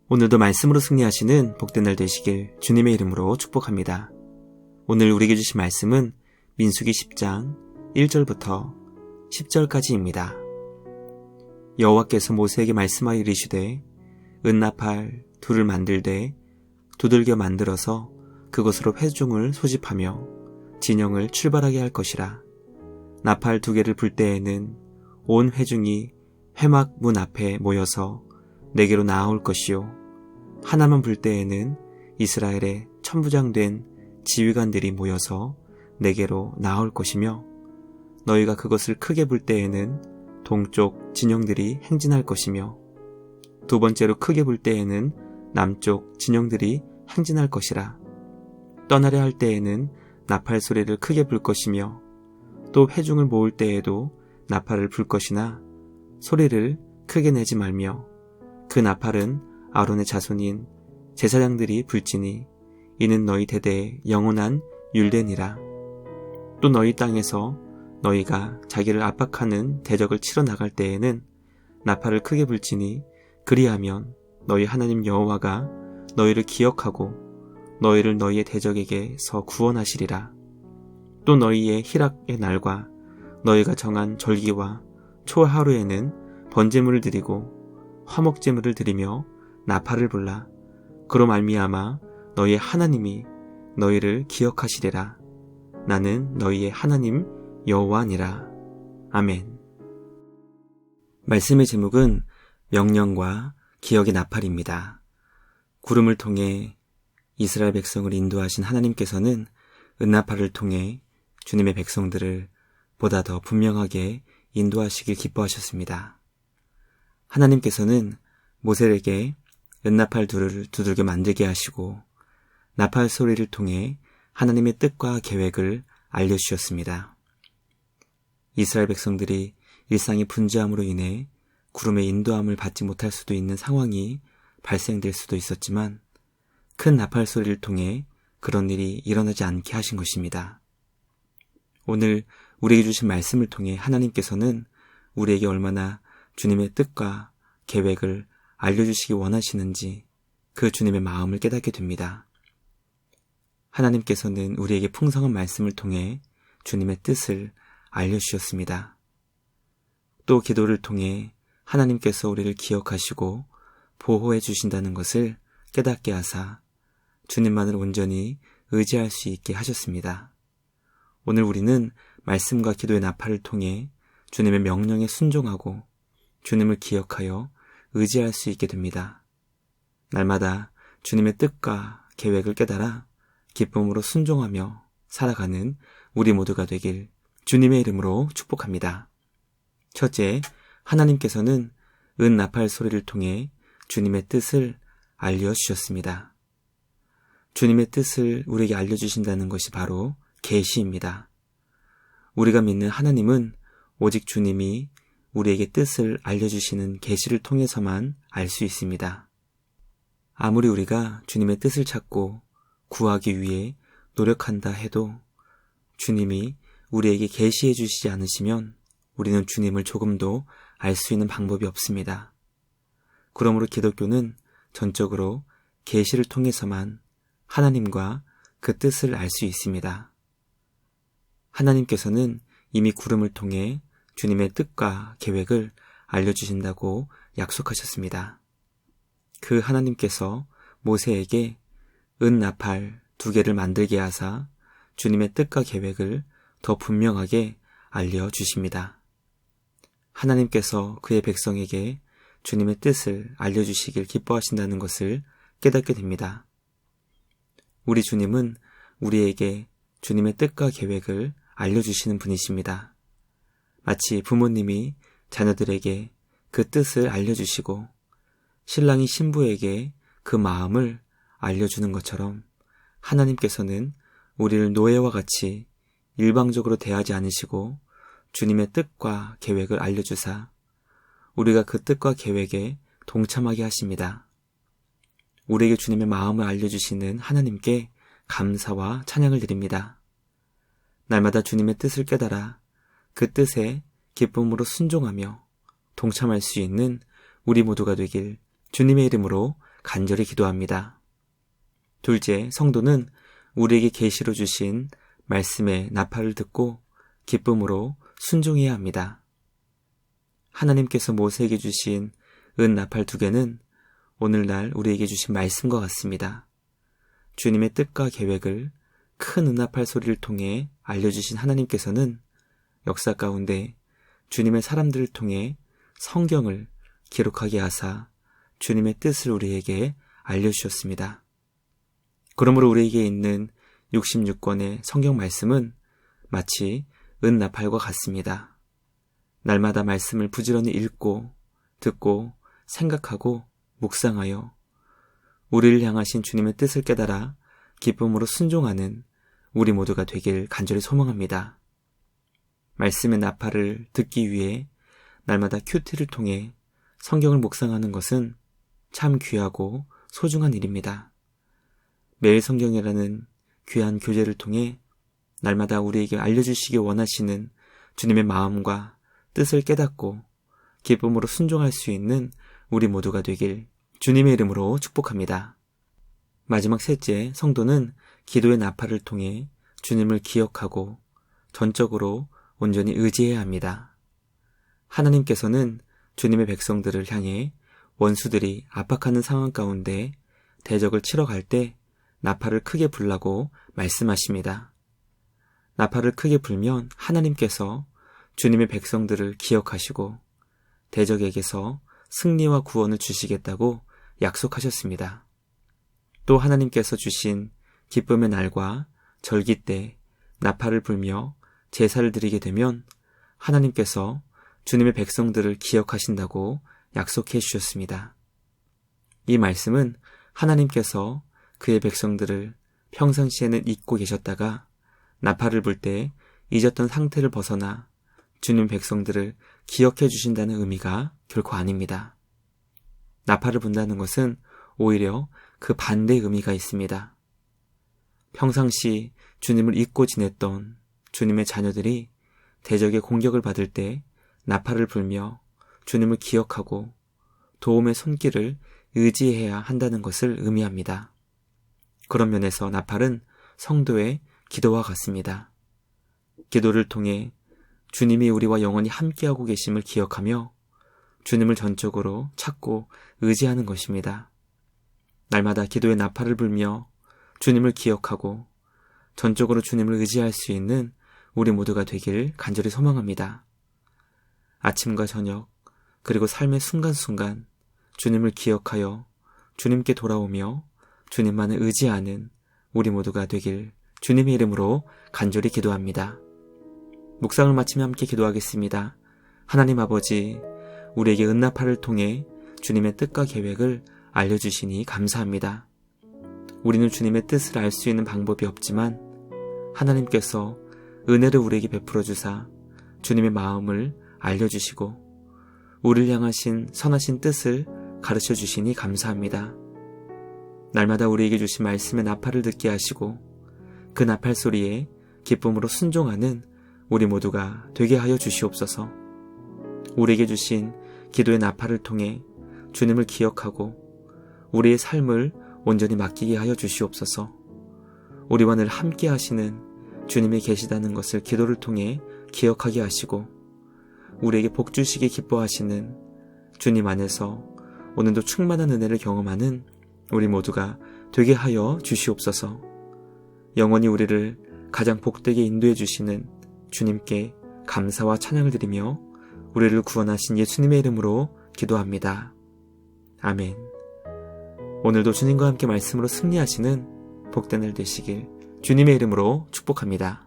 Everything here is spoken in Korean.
오늘도 말씀으로 승리하시는 복된 날 되시길 주님의 이름으로 축복합니다. 오늘 우리에게 주신 말씀은 민수기 10장 1절부터 10절까지입니다. 여호와께서 모세에게 말씀하여 이르시되 은나팔 둘을 만들되 두들겨 만들어서 그것으로 회중을 소집하며 진영을 출발하게 할 것이라. 나팔 2개를 불 때에는 온 회중이 회막 문 앞에 모여서 내게로 나아올 것이요 하나만 불 때에는 이스라엘의 천부장된 지휘관들이 모여서 내게로 나아올 것이며 너희가 그것을 크게 불 때에는 동쪽 진영들이 행진할 것이며 두 번째로 크게 불 때에는 남쪽 진영들이 행진할 것이라. 떠나려 할 때에는 나팔 소리를 크게 불 것이며 또 회중을 모을 때에도 나팔을 불 것이나 소리를 크게 내지 말며 그 나팔은 아론의 자손인 제사장들이 불지니 이는 너희 대대의 영원한 율례니라. 또 너희 땅에서 너희가 자기를 압박하는 대적을 치러 나갈 때에는 나팔을 크게 불지니 그리하면 너희 하나님 여호와가 너희를 기억하고 너희를 너희의 대적에게서 구원하시리라. 또 너희의 희락의 날과 너희가 정한 절기와 초하루에는 번제물을 드리고 화목제물을 드리며 나팔을 불라. 그로 말미암아 너희의 하나님이 너희를 기억하시리라. 나는 너희의 하나님 여호와니라. 아멘. 말씀의 제목은 명령과 기억의 나팔입니다. 구름을 통해 이스라엘 백성을 인도하신 하나님께서는 은나팔을 통해 주님의 백성들을 보다 더 분명하게 인도하시길 기뻐하셨습니다. 하나님께서는 모세에게 은나팔 둘을 두들겨 만들게 하시고 나팔 소리를 통해 하나님의 뜻과 계획을 알려주셨습니다. 이스라엘 백성들이 일상의 분주함으로 인해 구름의 인도함을 받지 못할 수도 있는 상황이 발생될 수도 있었지만 큰 나팔 소리를 통해 그런 일이 일어나지 않게 하신 것입니다. 오늘 우리에게 주신 말씀을 통해 하나님께서는 우리에게 얼마나 주님의 뜻과 계획을 알려주시기 원하시는지 그 주님의 마음을 깨닫게 됩니다. 하나님께서는 우리에게 풍성한 말씀을 통해 주님의 뜻을 알려주셨습니다. 또 기도를 통해 하나님께서 우리를 기억하시고 보호해 주신다는 것을 깨닫게 하사 주님만을 온전히 의지할 수 있게 하셨습니다. 오늘 우리는 말씀과 기도의 나팔을 통해 주님의 명령에 순종하고 주님을 기억하여 의지할 수 있게 됩니다. 날마다 주님의 뜻과 계획을 깨달아 기쁨으로 순종하며 살아가는 우리 모두가 되길 주님의 이름으로 축복합니다. 첫째, 하나님께서는 은나팔 소리를 통해 주님의 뜻을 알려주셨습니다. 주님의 뜻을 우리에게 알려주신다는 것이 바로 계시입니다. 우리가 믿는 하나님은 오직 주님이 우리에게 뜻을 알려주시는 계시를 통해서만 알 수 있습니다. 아무리 우리가 주님의 뜻을 찾고 구하기 위해 노력한다 해도 주님이 우리에게 계시해 주시지 않으시면 우리는 주님을 조금도 알 수 있는 방법이 없습니다. 그러므로 기독교는 전적으로 계시를 통해서만 하나님과 그 뜻을 알 수 있습니다. 하나님께서는 이미 구름을 통해 주님의 뜻과 계획을 알려주신다고 약속하셨습니다. 그 하나님께서 모세에게 은나팔 2개를 만들게 하사 주님의 뜻과 계획을 더 분명하게 알려주십니다. 하나님께서 그의 백성에게 주님의 뜻을 알려주시길 기뻐하신다는 것을 깨닫게 됩니다. 우리 주님은 우리에게 주님의 뜻과 계획을 알려주시는 분이십니다. 마치 부모님이 자녀들에게 그 뜻을 알려주시고 신랑이 신부에게 그 마음을 알려주는 것처럼 하나님께서는 우리를 노예와 같이 일방적으로 대하지 않으시고 주님의 뜻과 계획을 알려주사 우리가 그 뜻과 계획에 동참하게 하십니다. 우리에게 주님의 마음을 알려주시는 하나님께 감사와 찬양을 드립니다. 날마다 주님의 뜻을 깨달아 그 뜻에 기쁨으로 순종하며 동참할 수 있는 우리 모두가 되길 주님의 이름으로 간절히 기도합니다. 둘째, 성도는 우리에게 계시로 주신 말씀의 나팔을 듣고 기쁨으로 순종해야 합니다. 하나님께서 모세에게 주신 은 나팔 2개는 오늘날 우리에게 주신 말씀과 같습니다. 주님의 뜻과 계획을 큰 은나팔 소리를 통해 알려주신 하나님께서는 역사 가운데 주님의 사람들을 통해 성경을 기록하게 하사 주님의 뜻을 우리에게 알려주셨습니다. 그러므로 우리에게 있는 66권의 성경 말씀은 마치 은나팔과 같습니다. 날마다 말씀을 부지런히 읽고 듣고 생각하고 묵상하여 우리를 향하신 주님의 뜻을 깨달아 기쁨으로 순종하는 우리 모두가 되길 간절히 소망합니다. 말씀의 나팔을 듣기 위해 날마다 큐티를 통해 성경을 묵상하는 것은 참 귀하고 소중한 일입니다. 매일 성경이라는 귀한 교재를 통해 날마다 우리에게 알려주시기 원하시는 주님의 마음과 뜻을 깨닫고 기쁨으로 순종할 수 있는 우리 모두가 되길 주님의 이름으로 축복합니다. 마지막 셋째, 성도는 기도의 나팔을 통해 주님을 기억하고 전적으로 온전히 의지해야 합니다. 하나님께서는 주님의 백성들을 향해 원수들이 압박하는 상황 가운데 대적을 치러 갈 때 나팔을 크게 불라고 말씀하십니다. 나팔을 크게 불면 하나님께서 주님의 백성들을 기억하시고 대적에게서 승리와 구원을 주시겠다고 약속하셨습니다. 또 하나님께서 주신 기쁨의 날과 절기 때 나팔을 불며 제사를 드리게 되면 하나님께서 주님의 백성들을 기억하신다고 약속해 주셨습니다. 이 말씀은 하나님께서 그의 백성들을 평상시에는 잊고 계셨다가 나팔을 불 때 잊었던 상태를 벗어나 주님 백성들을 기억해 주신다는 의미가 결코 아닙니다. 나팔을 분다는 것은 오히려 그 반대의 의미가 있습니다. 평상시 주님을 잊고 지냈던 주님의 자녀들이 대적의 공격을 받을 때 나팔을 불며 주님을 기억하고 도움의 손길을 의지해야 한다는 것을 의미합니다. 그런 면에서 나팔은 성도의 기도와 같습니다. 기도를 통해 주님이 우리와 영원히 함께하고 계심을 기억하며 주님을 전적으로 찾고 의지하는 것입니다. 날마다 기도의 나팔을 불며 주님을 기억하고 전적으로 주님을 의지할 수 있는 우리 모두가 되길 간절히 소망합니다. 아침과 저녁 그리고 삶의 순간순간 주님을 기억하여 주님께 돌아오며 주님만을 의지하는 우리 모두가 되길 주님의 이름으로 간절히 기도합니다. 묵상을 마치며 함께 기도하겠습니다. 하나님 아버지, 우리에게 은나팔을 통해 주님의 뜻과 계획을 알려주시니 감사합니다. 우리는 주님의 뜻을 알 수 있는 방법이 없지만 하나님께서 은혜를 우리에게 베풀어 주사 주님의 마음을 알려주시고 우리를 향하신 선하신 뜻을 가르쳐 주시니 감사합니다. 날마다 우리에게 주신 말씀의 나팔을 듣게 하시고 그 나팔 소리에 기쁨으로 순종하는 우리 모두가 되게 하여 주시옵소서. 우리에게 주신 기도의 나팔을 통해 주님을 기억하고 우리의 삶을 온전히 맡기게 하여 주시옵소서. 우리와 늘 함께 하시는 주님이 계시다는 것을 기도를 통해 기억하게 하시고 우리에게 복 주시기 기뻐하시는 주님 안에서 오늘도 충만한 은혜를 경험하는 우리 모두가 되게 하여 주시옵소서. 영원히 우리를 가장 복되게 인도해 주시는 주님께 감사와 찬양을 드리며 우리를 구원하신 예수님의 이름으로 기도합니다. 아멘. 오늘도 주님과 함께 말씀으로 승리하시는 복된 날 되시길 주님의 이름으로 축복합니다.